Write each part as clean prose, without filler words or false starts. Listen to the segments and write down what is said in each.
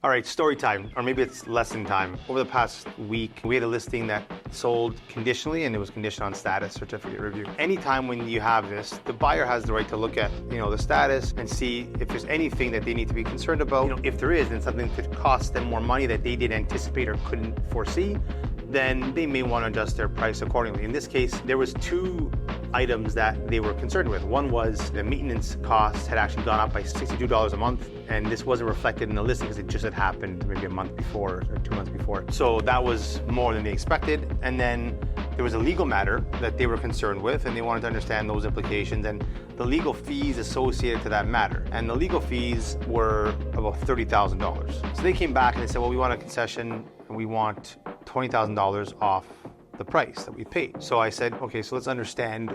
All right, story time, or maybe it's lesson time. Over the past week, we had a listing that sold conditionally, and it was conditioned on status certificate review. Anytime when you have this, the buyer has the right to look at, the status and see if there's anything that they need to be concerned about. If there is, and something could cost them more money that they didn't anticipate or couldn't foresee, then they may want to adjust their price accordingly. In this case, there was two items that they were concerned with. One was the maintenance costs had actually gone up by $62 a month, and this wasn't reflected in the listing because it just had happened maybe a month before or 2 months before. So that was more than they expected. And then there was a legal matter that they were concerned with, and they wanted to understand those implications and the legal fees associated to that matter. And the legal fees were about $30,000. So they came back and they said, well, we want a concession and we want $20,000 off the price that we paid. So I said, okay, so let's understand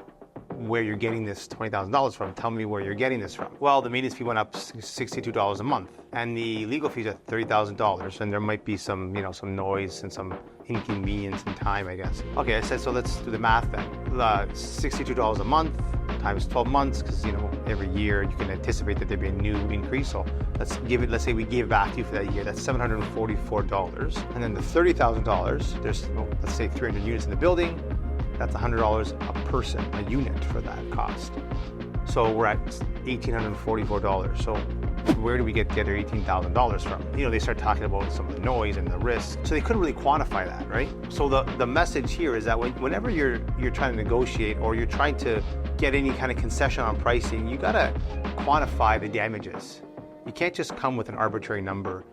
where you're getting this $20,000 from. Tell me where you're getting this from. Well, the maintenance fee went up $62 a month, and the legal fees are $30,000, and there might be some, some noise and some inconvenience in time, I guess. Okay, I said, so let's do the math then. $62 a month times 12 months, because every year you can anticipate that there'd be a new increase. So let's say we give back to you for that year. That's $744, and then the $30,000. There's let's say 300 units in the building. That's $100 a person, a unit for that cost. So we're at $1,844. So where do we get the other $18,000 from? They start talking about some of the noise and the risk. So they couldn't really quantify that, right? So the message here is that whenever you're trying to negotiate or you're trying to get any kind of concession on pricing, you gotta quantify the damages. You can't just come with an arbitrary number.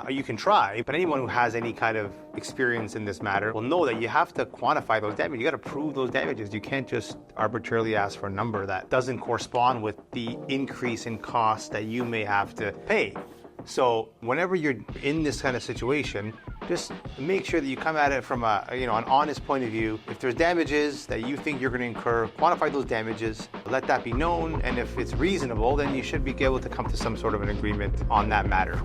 You can try, but anyone who has any kind of experience in this matter will know that you have to quantify those damages. You got to prove those damages. You can't just arbitrarily ask for a number that doesn't correspond with the increase in cost that you may have to pay. So whenever you're in this kind of situation, just make sure that you come at it from an honest point of view. If there's damages that you think you're going to incur, quantify those damages, let that be known, and if it's reasonable, then you should be able to come to some sort of an agreement on that matter.